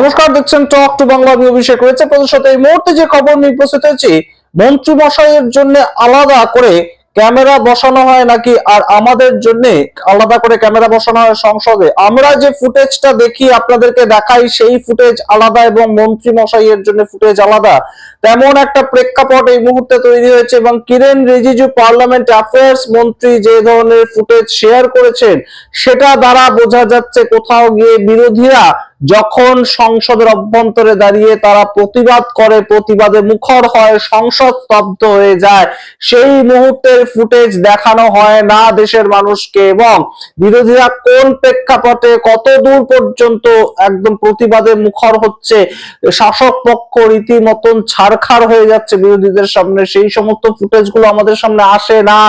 নমস্কার, দেখছেন talk to Bangla. আমি অভিষেক রয়েছে আপনাদের সাথে। এই মুহূর্তে যে খবর নিয়ে উপস্থিত হয়েছি, মন্ত্রী মশাইয়ের জন্য আলাদা করে ক্যামেরা বসানো হয় নাকি আর আমাদের জন্য আলাদা করে ক্যামেরা বসানো হয় সংসদে। আমরা যে ফুটেজটা দেখি আপনাদেরকে দেখাই, সেই ফুটেজ আলাদা এবং মন্ত্রী মশাইয়ের জন্য ফুটেজ আলাদা, তেমন একটা প্রেক্ষাপট এই মুহূর্তে তৈরি হয়েছে। এবং কিরেন রিজিজু পার্লামেন্ট অ্যাফেয়ার্স মন্ত্রী যে ধরনের ফুটেজ শেয়ার করেছেন, সেটা দ্বারা বোঝা যাচ্ছে কোথাও গিয়ে বিরোধীরা যখন সংসদের অভ্যন্তরে দাঁড়িয়ে তারা প্রতিবাদ করে, প্রতিবাদে মুখর হয়, সংসদ স্তব্ধ হয়ে যায়, সেই মুহূর্তের ফুটেজ দেখানো হয় না দেশের মানুষকে। এবং বিরোধীরা কোন প্রেক্ষাপটে কত দূর পর্যন্ত একদম প্রতিবাদে মুখর হচ্ছে, শাসক পক্ষ রীতিমতন ছারখার হয়ে যাচ্ছে বিরোধীদের সামনে, সেই সমস্ত ফুটেজ গুলো আমাদের সামনে আসে না।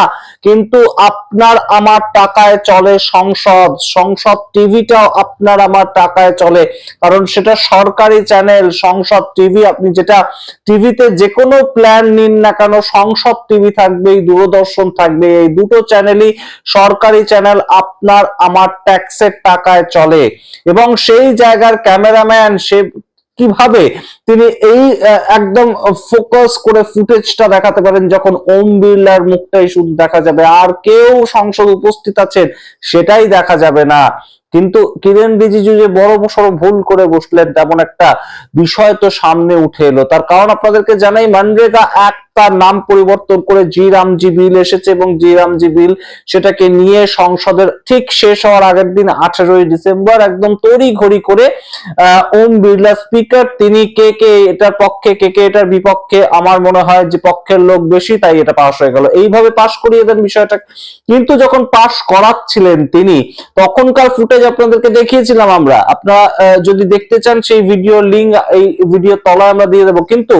কিন্তু আপনার আমার টাকায় চলে সংসদ, সংসদ টিভিটাও আপনার আমার টাকায় চলে, কারণ সেটা সরকারি চ্যানেল সংসদ টিভি। আপনি যেটা টিভিতে যে কোনো প্ল্যান নিন না কেন, সংসদ টিভি থাকবে, দূরদর্শন থাকবে, এই দুটো চ্যানেলই সরকারি চ্যানেল, আপনার আমার ট্যাক্সের টাকায় চলে। এবং সেই জায়গার ক্যামেরাম্যান সে কিভাবে তিনি এই একদম ফোকাস করে ফুটেজটা দেখাতে পারেন যখন ওম বিড়লার মুখটাই শুধু দেখা যাবে, আর কেউ সংসদ উপস্থিত আছেন সেটাই দেখা যাবে না। কিন্তু কিরেন রিজিজু যে বড় সড় ভুল করে বসলেন, তেমন একটা বিষয় তো সামনে উঠে এলো। তার কারণ আপনাদেরকে জানাই, মানরেগা অ্যাক্ট তার নাম পরিবর্তন করে জি রামজি বিল এসেছে এবং জি রামজি বিল সেটাকে নিয়ে সংসদের ঠিক শেষ হওয়ার আগের দিন 18ই ডিসেম্বর একদম তড়ি ঘড়ি করে ওম বিড়লা স্পিকার, তিনি কে কে এটার পক্ষে কে কে এটার বিপক্ষে, আমার মনে হয় যে পক্ষের লোক বেশি, তাই এটা পাস হয়ে গেল, এইভাবে পাস করিয়ে দেন বিষয়টা। কিন্তু যখন পাস করাচ্ছিলেন তিনি, তখনকার ফুটেজ আপনাদেরকে দেখিয়েছিলাম আমরা। আপনারা যদি দেখতে চান সেই ভিডিও লিংক এই ভিডিও তলায় আমরা দিয়ে দেবো। কিন্তু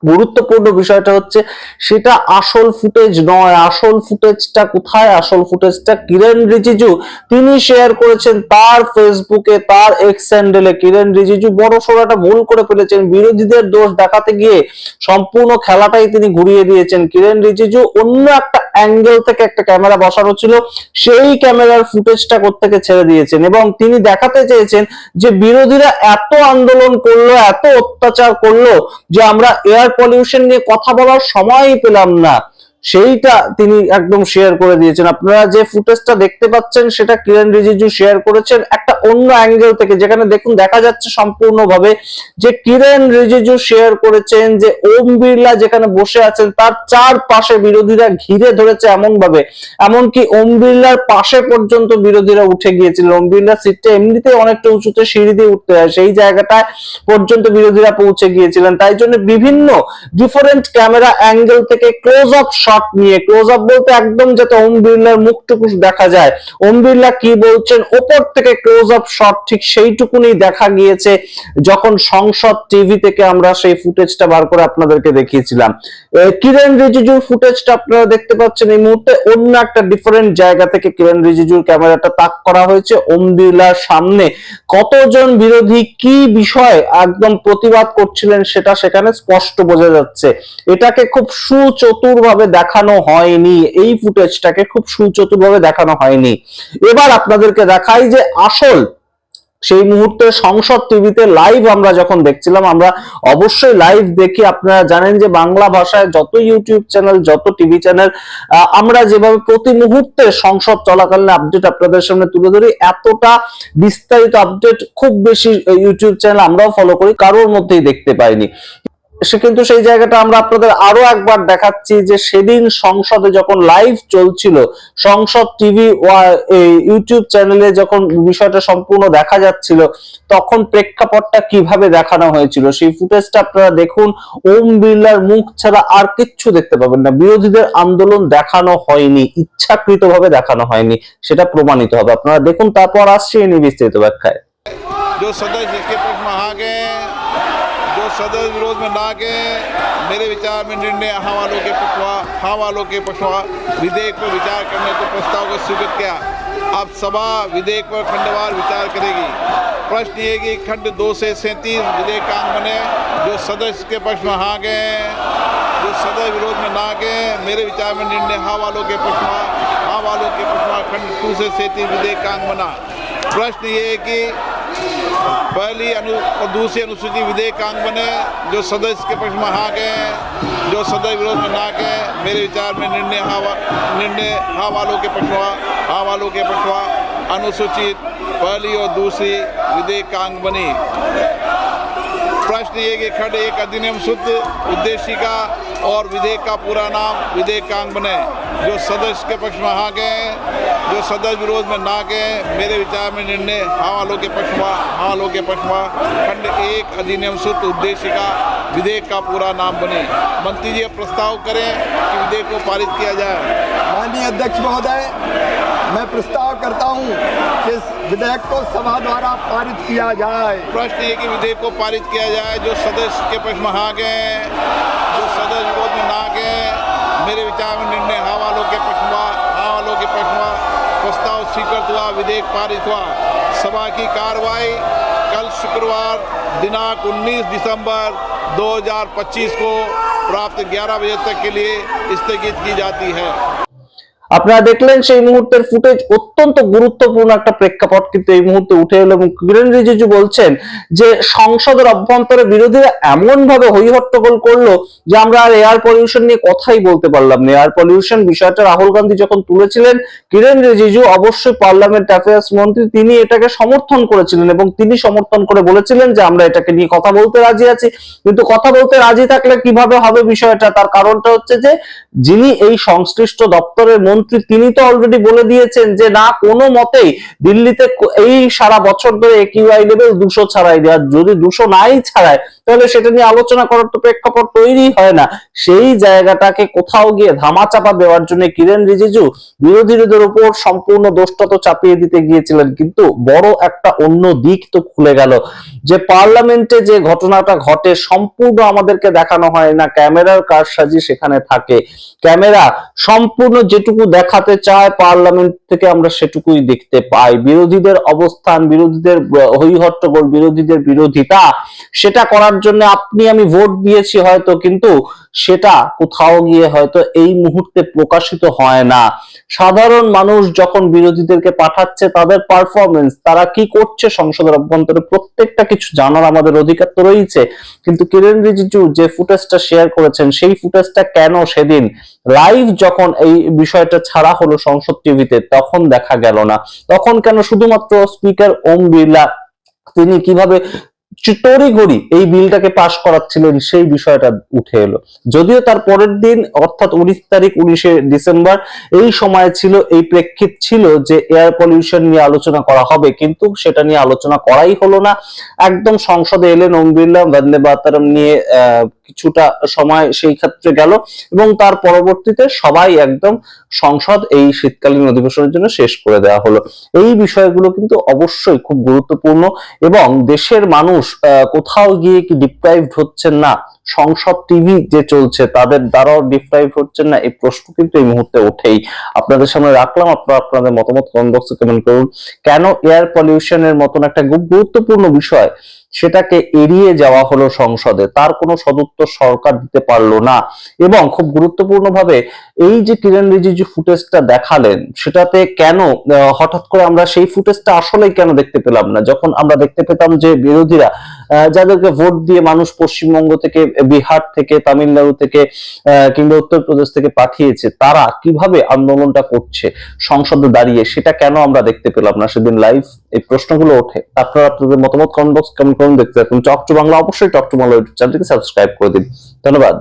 গুরুত্বপূর্ণ বিষয়টা হচ্ছে সেটা আসল ফুটেজ নয়। আসল ফুটেজটা কোথায়? আসল ফুটেজটা কিরেন রিজিজু তিনি শেয়ার করেছেন তার ফেসবুকে, তার এক্স হ্যান্ডেলে। কিরেন রিজিজু বড় সড় একটা ভুল করে ফেলেছেন, বিরোধীদের দোষ দেখাতে গিয়ে সম্পূর্ণ খেলাটাই তিনি ঘুরিয়ে দিয়েছেন। কিরেন রিজিজু অন্য একটা অ্যাঙ্গেল থেকে একটা ক্যামেরা বসানো ছিল, সেই ক্যামেরার ফুটেজটা কোত্থেকে ছেড়ে দিয়েছেন এবং তিনি দেখাতে চেয়েছেন যে বিরোধীরা এত আন্দোলন করলো, এত অত্যাচার করলো যে আমরা এয়ার পলিউশন নিয়ে কথা বলার সময়ই পেলাম না, সেইটা তিনি একদম শেয়ার করে দিয়েছেন। আপনারা যে ফুটেজটা দেখতে পাচ্ছেন সেটা কিরেন রিজিজু শেয়ার করেছেন একটা অন্য অ্যাঙ্গেল থেকে, যেখানে দেখুন দেখা যাচ্ছে সম্পূর্ণভাবে যে কিরেন রিজিজু শেয়ার করেছেন যে ওম বিড়লা যেখানে বসে আছেন তার চারপাশে বিরোধীরা ঘিরে ধরেছে এমন ভাবে, এমনকি ওম বিড়লার পাশে পর্যন্ত বিরোধীরা উঠে গিয়েছিল। ওম বিড়লার সিটটা এমনিতেই অনেকটা উঁচুতে, সিঁড়ি দিয়ে উঠতে হয়, সেই জায়গাটায় পর্যন্ত বিরোধীরা পৌঁছে গিয়েছিলেন। তাই জন্য বিভিন্ন ডিফারেন্ট ক্যামেরা অ্যাঙ্গেল থেকে ক্লোজ আপ শট নিয়ে, ক্লোজ আপ বলতে একদম যাতে ওম বিড়লার মুখটুকু দেখা যায়, ওম বিড়লা কি বলছেন ওপর থেকে ক্লোজ আপ শট, ঠিক সেইটুকুনি দেখা গিয়েছে যখন সংসদ টিভি থেকে আমরা সেই ফুটেজটা বার করে আপনাদেরকে দেখিয়েছিলাম। কিরেন রিজিজুর ফুটেজটা আপনারা দেখতে পাচ্ছেন এই মুহূর্তে অন্য একটা ডিফারেন্ট জায়গা থেকে কিরেন রিজিজুর ক্যামেরাটা তাক করা হয়েছে ওম বিড়লার সামনে। কতজন বিরোধী কি বিষয়ে একদম প্রতিবাদ করছিলেন সেটা সেখানে স্পষ্ট বোঝা যাচ্ছে। এটাকে খুব সুচতুরভাবে দেখানো হয়নি, এই ফুটেজটাকে খুব সুচতুরভাবে দেখানো হয়নি। এবার আপনাদেরকে দেখাই যে আসল সেই মুহূর্তে সংসদ টিভিতে লাইভ আমরা যখন দেখছিলাম, আমরা অবশ্যই লাইভ দেখি। আপনারা জানেন যে বাংলা ভাষায় যত ইউটিউব চ্যানেল, যত টিভি চ্যানেল, আমরা যেভাবে প্রতি মুহূর্তে সংসদ চলাকালীন আপডেট আপনাদের সামনে তুলে ধরি, এতটা বিস্তারিত আপডেট খুব বেশি ইউটিউব চ্যানেল আমরাও ফলো করি কারোর মধ্যেই দেখতে পাইনি। কিন্তু সেই জায়গাটা আমরা আপনাদের আরো একবার দেখাচ্ছি যে সেদিন সংসদে যখন লাইভ চলছিল, সংসদ টিভি ইউটিউব চ্যানেলে যখন বিষয়টা সম্পূর্ণ দেখা যাচ্ছিল, তখন প্রেক্ষাপটটা কিভাবে দেখানো হয়েছিল সেই ফুটেজটা আপনারা দেখুন। ওম বিড়লার মুখ ছাড়া আর কিচ্ছু দেখতে পাবেন না। বিরোধীদের আন্দোলন দেখানো হয়নি, ইচ্ছাকৃতভাবে দেখানো হয়নি, সেটা প্রমাণিত হবে। আপনারা দেখুন, তারপর আসছি এই নিয়ে বিস্তারিত ব্যাখ্যায়। सदस्य विरोध में ना के मेरे विचार में निर्णय हवालों के पछवा विधेयक पर विचार करने को प्रस्ताव को स्वीकृत किया। अब सभा विधेयक पर खंडवार विचार करेगी। प्रश्न ये कि खंड 2 से 37 विधेयकांग बने, जो सदस्य के पक्ष में हाँ गए, जो सदस्य विरोध में ना गए, मेरे विचार में निर्णय हाँ वालों के पछवा खंड 2 से 37 विधेयकांग बना। प्रश्न ये है कि पहली और दूसरी अनुसूची विधेयकांग बने, जो सदस्य के पक्ष में हाँ गए, जो सदस्य विरोध में ना गए। मेरे विचार में निर्णय हाँ वालों के पक्षवा अनुसूचित पहली और दूसरी विधेयकांग बनी। प्रश्न ये कि खंड एक अधिनियम शुद्ध उद्देशिका और विधेयक का पूरा नाम विधेयकांग बने, जो सदस्य के पक्ष में हाँ गए, जो सदस्य विरोध में ना गए। मेरे विचार में निर्णय हाँ वालों के पक्षवा खंड एक अधिनियम शुद्ध उद्देशिका विधेयक का पूरा नाम बने। मंत्री जी अब प्रस्ताव करें कि विधेयक को पारित किया जाए। माननीय अध्यक्ष महोदय, मैं प्रस्ताव करता हूं कि इस विधेयक को सभा द्वारा पारित किया जाए। प्रश्न ये कि विधेयक को पारित किया जाए, जो सदस्य के पक्ष में हाँ गए, जो सदस्य विरोध में ना गए। मेरे विचार में निर्णय हाँ वालों के पक्षवा प्रस्ताव स्वीकृत हुआ, विधेयक पारित हुआ। सभा की कार्रवाई कल शुक्रवार दिनांक 19 दिसंबर 2025 को प्राप्त 11 बजे तक के लिए स्थगित की जाती है। আপনারা দেখলেন সেই মুহূর্তের ফুটেজ। অত্যন্ত গুরুত্বপূর্ণ একটা প্রেক্ষাপট কিন্তু এই মুহূর্তে উঠে এলো এবং কিরেন রিজিজু বলছেন যে সংসদের অভ্যন্তরে বিরোধীরা এমন ভাবে হইহট্টগোল করলো যে আমরা আর এয়ার পলিউশন নিয়ে কথাই বলতে পারলাম না। এয়ার পলিউশন বিষয়টা রাহুল গান্ধী যখন তুলেছিলেন, কিরেন রিজিজু অবশ্যই পার্লামেন্ট অ্যাফেয়ার্স মন্ত্রী, তিনি এটাকে সমর্থন করেছিলেন এবং তিনি সমর্থন করে বলেছিলেন যে আমরা এটাকে নিয়ে কথা বলতে রাজি আছি। কিন্তু কথা বলতে রাজি থাকলে কিভাবে হবে বিষয়টা? তার কারণটা হচ্ছে যে যিনি এই সংশ্লিষ্ট দপ্তরের মন্ত্রী, তিনি তো অলরেডি বলে দিয়েছেন যে না, কোনো মতেই দিল্লিতে এই সারা বছর ধরে একিউআই লেভেল 200 ছাড়াই দেওয়া, যদি 200 নাই ছাড়ায় তাহলে সেটা নিয়ে আলোচনা করার তো প্রেক্ষাপট তৈরি হয় না। সেই জায়গাটাকে কোথাও গিয়ে ধামাচাপা দেওয়ার জন্য কিরেন রিজিজু বিরোধীদের উপর সম্পূর্ণ দোষটা তো চাপিয়ে দিতে গিয়েছিলেন। কিন্তু বড় একটা অন্য দিক তো খুলে গেল যে পার্লামেন্টে যে ঘটনাটা ঘটে সম্পূর্ণ আমাদেরকে দেখানো হয় না, ক্যামেরার কারসাজি সেখানে থাকে। ক্যামেরা সম্পূর্ণ যেটুকু দেখাতে চায় পার্লামেন্ট থেকে আমরা সেটুকুই দেখতে পাই। বিরোধীদের অবস্থান, বিরোধীদের হইহট্টগোল, বিরোধীদের বিরোধিতা, সেটা করার জন্য আপনি আমি ভোট দিয়েছি হয়তো, কিন্তু সেটা কোথাও গিয়ে হয়তো এই মুহূর্তে প্রকাশিত হয় না। সাধারণ মানুষ যখন বিরোধীদেরকে পাঠাচ্ছে, তাদের পারফরমেন্স, তারা কি করছে সংসদের অভ্যন্তরে, প্রত্যেকটা কিছু জানার আমাদের অধিকার তো রয়েছে। কিন্তু কিরেন রিজিজু যে ফুটেজটা শেয়ার করেছেন, সেই ফুটেজটা কেন সেদিন লাইভ যখন এই বিষয়টা ছাড়া হলো সংসদ টিভিতে তখন দেখা গেল না? তখন কেন শুধুমাত্র স্পিকার ওম বিড়লা তিনি কিভাবে তড়িঘড়ি এই বিলটাকে পাশ করাচ্ছিলেন সেই বিষয়টা উঠে এলো। যদিও তার পরের দিন অর্থাৎ 19 ডিসেম্বর এই সময় ছিল, এই প্রেক্ষিত ছিল যে এয়ার পলিউশন নিয়ে আলোচনা করা হবে, কিন্তু সেটা নিয়ে আলোচনা করাই হলো না। একদম সংসদে এলেন ওম বিড়লা, বন্দে মাতরম নিয়ে কিছুটা সময় সেই ক্ষেত্রে গেল এবং তার পরবর্তীতে সবাই একদম সংসদ এই শীতকালীন অধিবেশনের জন্য শেষ করে দেওয়া হলো। এই বিষয়গুলো কিন্তু অবশ্যই খুব গুরুত্বপূর্ণ এবং দেশের মানুষ কোথাও গিয়ে কি ডিপ্রাইভড হচ্ছেন না? সংসদ টিভি যে চলছে তাদের দ্বারাও ডিপ্রাইভ হচ্ছেন না? এই প্রশ্ন কিন্তু এই মুহূর্তে ওঠেই। আপনাদের সামনে রাখলাম, আপনারা আপনাদের মতামত কমেন্ট বক্সে কমেন্ট করুন। কেন এয়ার পলিউশনের মতন একটা খুব গুরুত্বপূর্ণ বিষয় সেটাকে এড়িয়ে যাওয়া হলো সংসদে? তার কোনো সদুত্তর সরকার দিতে পারলো না। এবং খুব গুরুত্বপূর্ণ ভাবে এই যে কিরেন রিজিজু ফুটেজটা দেখালেন, সেটাতে কেন হঠাৎ করে আমরা সেই ফুটেজটা আসলেই কেন দেখতে পেলাম না, যখন আমরা দেখতে পেতাম যে বিরোধীরা যাদেরকে ভোট দিয়ে মানুষ পশ্চিমবঙ্গ থেকে, বিহার থেকে, তামিলনাড়ু থেকে কিংবা উত্তরপ্রদেশ থেকে পাঠিয়েছে, তারা কিভাবে আন্দোলনটা করছে সংসদে দাঁড়িয়ে, সেটা কেন আমরা দেখতে পেলাম না সেদিন লাইভ? এই প্রশ্নগুলো ওঠে। আপনারা আপনাদের মতামত কমেন্ট বক্স কমেন্ট করুন। দেখতে থাকুন টক টু বাংলা। অবশ্যই টক টু বাংলা ইউটিউব চ্যানেলটিকে সাবস্ক্রাইব করে দিন। ধন্যবাদ।